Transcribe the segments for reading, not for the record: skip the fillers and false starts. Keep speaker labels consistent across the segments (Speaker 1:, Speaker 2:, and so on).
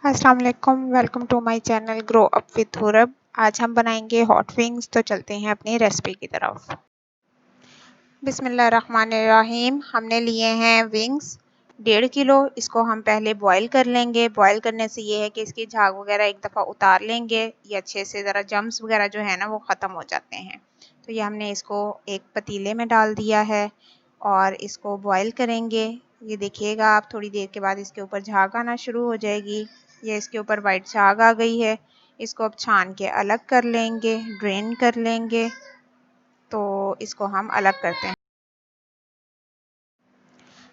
Speaker 1: अस्सलाम वालेकुम, welcome to my channel grow up with हुरब। आज हम बनाएंगे हॉट विंग्स, तो चलते हैं अपनी रेसिपी की तरफ। बिस्मिल्लाहिर्रहमानिर्रहीम। हमने लिए हैं विंग्स 1.5 किलो। इसको हम पहले बॉईल कर लेंगे। बॉईल करने से ये है कि इसकी झाग वगैरह एक दफ़ा उतार लेंगे, ये अच्छे से ज़रा जम्स वगैरह जो है ना वो ख़त्म हो जाते हैं। तो ये हमने इसको एक पतीले में डाल दिया है और इसको बॉईल करेंगे। ये देखिएगा आप, थोड़ी देर के बाद इसके ऊपर झाग आना शुरू हो जाएगी। ये इसके ऊपर वाइट झाग आ गई है। इसको अब छान के अलग कर लेंगे, ड्रेन कर लेंगे। तो इसको हम अलग करते हैं।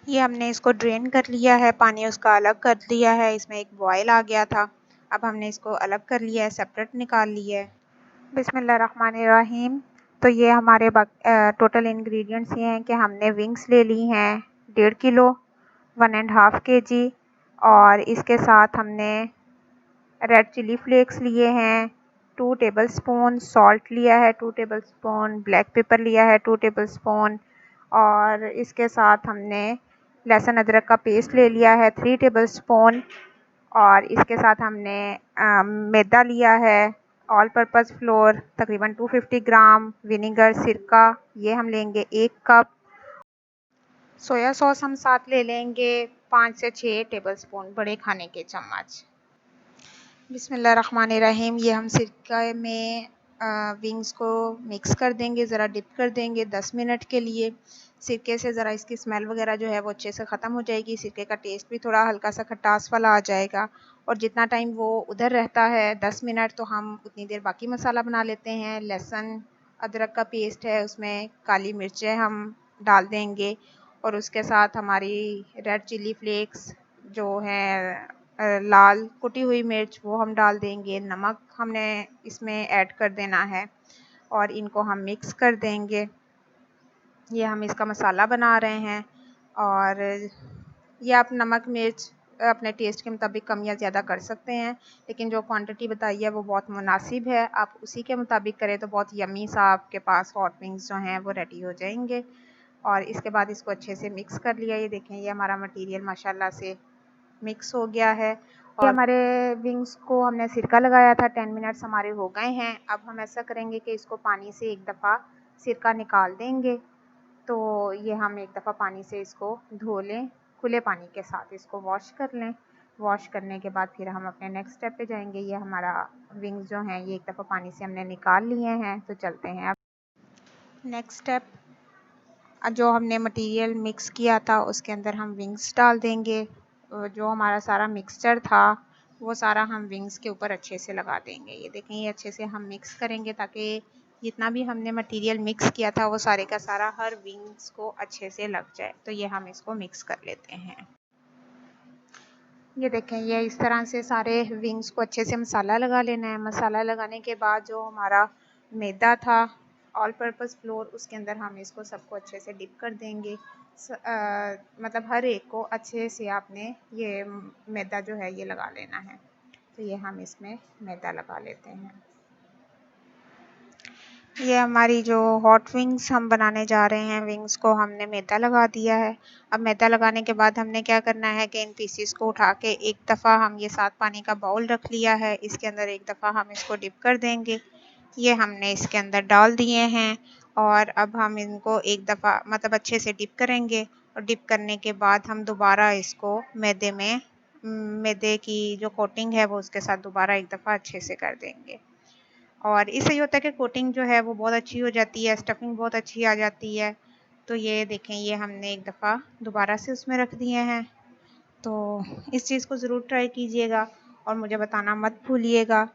Speaker 1: ये हमने इसको ड्रेन कर लिया है, पानी उसका अलग कर दिया है। इसमें एक बॉयल आ गया था। अब हमने इसको अलग कर लिया है, सेपरेट निकाल लिया है। बिस्मिल्लाहिर्रहमानिर्रहीम। तो ये हमारे टोटल इंग्रेडिएंट्स ये हैं कि हमने विंग्स ले ली हैं 1.5 किलो, 1.5 kg, और इसके साथ हमने रेड चिली फ्लेक्स लिए हैं 2 टेबलस्पून, सॉल्ट लिया है 2 टेबलस्पून, ब्लैक पेपर लिया है 2 टेबलस्पून, और इसके साथ हमने लहसुन अदरक का पेस्ट ले लिया है 3 टेबलस्पून, और इसके साथ हमने मैदा लिया है, ऑल पर्पज़ फ्लोर तकरीबन 250 ग्राम, विनेगर, सिरका ये हम लेंगे 1 कप, सोया सॉस हम साथ ले लेंगे 5 से 6 टेबलस्पून, बड़े खाने के चम्मच। बिस्मिल्लाहिर्रहमानिर्रहीम। ये हम सिरका में विंग्स को मिक्स कर देंगे, ज़रा डिप कर देंगे 10 मिनट के लिए। सिरके से ज़रा इसकी स्मेल वगैरह जो है वो अच्छे से ख़त्म हो जाएगी। सिरके का टेस्ट भी थोड़ा हल्का सा खटास वाला आ जाएगा। और जितना टाइम वो उधर रहता है 10 मिनट, तो हम उतनी देर बाकी मसाला बना लेते हैं। लहसुन अदरक का पेस्ट है, उसमें काली मिर्चें हम डाल देंगे, और उसके साथ हमारी रेड चिली फ्लेक्स जो है लाल कुटी हुई मिर्च वो हम डाल देंगे। नमक हमने इसमें ऐड कर देना है और इनको हम मिक्स कर देंगे। ये हम इसका मसाला बना रहे हैं, और ये आप नमक मिर्च अपने टेस्ट के मुताबिक कम या ज़्यादा कर सकते हैं, लेकिन जो क्वांटिटी बताई है वो बहुत मुनासिब है। आप उसी के मुताबिक करें तो बहुत यमी सा आपके पास हॉट विंग्स जो हैं वो रेडी हो जाएंगे। और इसके बाद इसको अच्छे से मिक्स कर लिया। ये देखें, ये हमारा मटेरियल माशाल्लाह से मिक्स हो गया है। और हमारे विंग्स को हमने सिरका लगाया था, 10 मिनट्स हमारे हो गए हैं। अब हम ऐसा करेंगे कि इसको पानी से एक दफ़ा सिरका निकाल देंगे। तो ये हम एक दफ़ा पानी से इसको धो लें, खुले पानी के साथ इसको वॉश कर लें। वॉश करने के बाद फिर हम अपने नेक्स्ट स्टेप पे जाएंगे। ये हमारा विंग्स जो हैं ये एक दफ़ा पानी से हमने निकाल लिए हैं, तो चलते हैं अब नेक्स्ट स्टेप। जो हमने मटेरियल मिक्स किया था उसके अंदर हम विंग्स डाल देंगे। जो हमारा सारा मिक्सचर था वो सारा हम विंग्स के ऊपर अच्छे से लगा देंगे। ये देखें, ये अच्छे से हम मिक्स करेंगे ताकि जितना भी हमने मटेरियल मिक्स किया था वो सारे का सारा हर विंग्स को अच्छे से लग जाए। तो ये हम इसको मिक्स कर लेते हैं। ये देखें, ये इस तरह से सारे विंग्स को अच्छे से मसाला लगा लेना है। मसाला लगाने के बाद जो हमारा मैदा था ऑल पर्पज़ फ्लोर, उसके अंदर हम इसको सबको अच्छे से डिप कर देंगे। मतलब हर एक को अच्छे से आपने ये मैदा जो है ये लगा लेना है। तो ये हम इसमें मैदा लगा लेते हैं। ये हमारी जो हॉट विंग्स हम बनाने जा रहे हैं, विंग्स को हमने मैदा लगा दिया है। अब मैदा लगाने के बाद हमने क्या करना है कि इन पीसीस को उठा के एक दफ़ा हम ये 7 पानी का बाउल रख लिया है, इसके अंदर एक दफ़ा हम इसको डिप कर देंगे। ये हमने इसके अंदर डाल दिए हैं, और अब हम इनको एक दफ़ा मतलब अच्छे से डिप करेंगे। और डिप करने के बाद हम दोबारा इसको मैदे की जो कोटिंग है वो उसके साथ दोबारा एक दफ़ा अच्छे से कर देंगे। और इससे ये होता है कि कोटिंग जो है वो बहुत अच्छी हो जाती है, स्टफिंग बहुत अच्छी आ जाती है। तो ये देखें, ये हमने एक दफ़ा दोबारा से उसमें रख दिए हैं। तो इस चीज़ को ज़रूर ट्राई कीजिएगा और मुझे बताना मत भूलिएगा।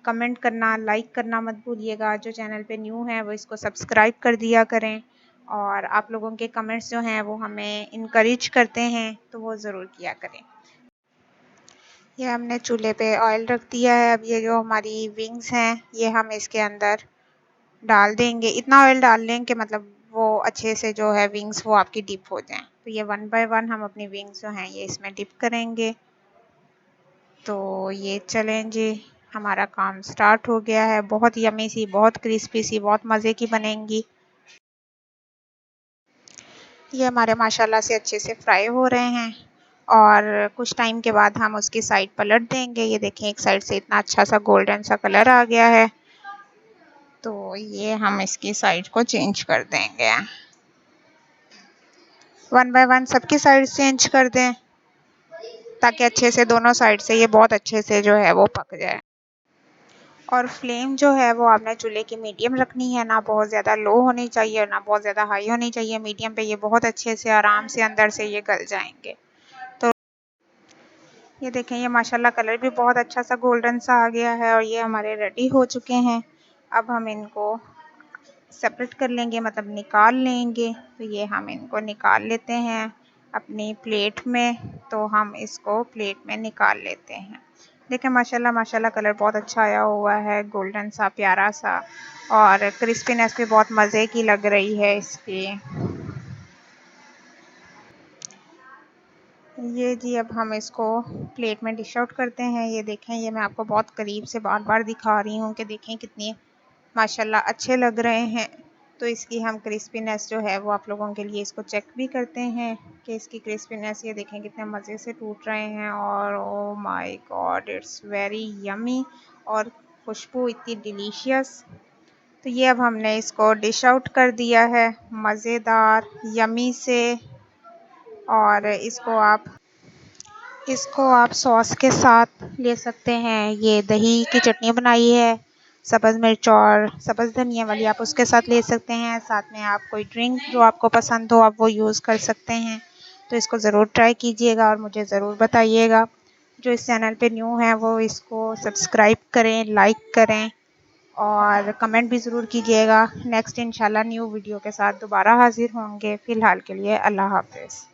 Speaker 1: कमेंट करना, लाइक करना मत भूलिएगा। जो चैनल पे न्यू है वो इसको सब्सक्राइब कर दिया करें, और आप लोगों के कमेंट्स जो हैं वो हमें इनकरेज करते हैं, तो वो ज़रूर किया करें। ये हमने चूल्हे पे ऑयल रख दिया है। अब ये जो हमारी विंग्स हैं ये हम इसके अंदर डाल देंगे। इतना ऑयल डाल लें कि मतलब वो अच्छे से जो है विंग्स वो आपकी डिप हो जाएं। तो ये 1 बाय 1 हम अपनी विंग्स जो हैं ये इसमें डिप करेंगे। तो ये चलें जी, हमारा काम स्टार्ट हो गया है। बहुत यमी सी, बहुत क्रिस्पी सी, बहुत मज़े की बनेंगी। ये हमारे माशाल्लाह से अच्छे से फ्राई हो रहे हैं, और कुछ टाइम के बाद हम उसकी साइड पलट देंगे। ये देखें एक साइड से इतना अच्छा सा गोल्डन सा कलर आ गया है। तो ये हम इसकी साइड को चेंज कर देंगे, 1 बाय 1 सबकी साइड चेंज कर दें ताकि अच्छे से दोनों साइड से ये बहुत अच्छे से जो है वो पक जाए। और फ्लेम जो है वो आपने चूल्हे की मीडियम रखनी है, ना बहुत ज़्यादा लो होनी चाहिए ना बहुत ज़्यादा हाई होनी चाहिए, मीडियम पे ये बहुत अच्छे से आराम से अंदर से ये गल जाएंगे। तो ये देखें ये माशाल्लाह कलर भी बहुत अच्छा सा गोल्डन सा आ गया है और ये हमारे रेडी हो चुके हैं। अब हम इनको सेपरेट कर लेंगे, मतलब निकाल लेंगे। तो ये हम इनको निकाल लेते हैं अपनी प्लेट में। तो हम इसको प्लेट में निकाल लेते हैं। देखें माशाल्लाह माशाल्लाह कलर बहुत अच्छा आया हुआ है, गोल्डन सा प्यारा सा, और क्रिस्पीनेस भी बहुत मज़े की लग रही है इसकी। ये जी अब हम इसको प्लेट में डिश आउट करते हैं। ये देखें ये मैं आपको बहुत करीब से बार बार दिखा रही हूँ कि देखें कितनी माशाल्लाह अच्छे लग रहे हैं। तो इसकी हम क्रिस्पीनेस जो है वो आप लोगों के लिए इसको चेक भी करते हैं कि इसकी क्रिस्पीनेस ये देखें कितने मज़े से टूट रहे हैं। और oh my God it's very yummy, और खुशबू इतनी डिलीशियस। तो ये अब हमने इसको डिश आउट कर दिया है मज़ेदार यमी से। और इसको आप सॉस के साथ ले सकते हैं। ये दही की चटनी बनाई है, सब्ज़ मिर्च और सब्ज़ धनिया वाली, आप उसके साथ ले सकते हैं। साथ में आप कोई ड्रिंक जो आपको पसंद हो आप वो यूज़ कर सकते हैं। तो इसको ज़रूर ट्राई कीजिएगा और मुझे ज़रूर बताइएगा। जो इस चैनल पे न्यू है वो इसको सब्सक्राइब करें, लाइक करें और कमेंट भी ज़रूर कीजिएगा। नेक्स्ट इंशाल्लाह न्यू वीडियो के साथ दोबारा हाज़िर होंगे। फ़िलहाल के लिए अल्लाह हाफ़िज़।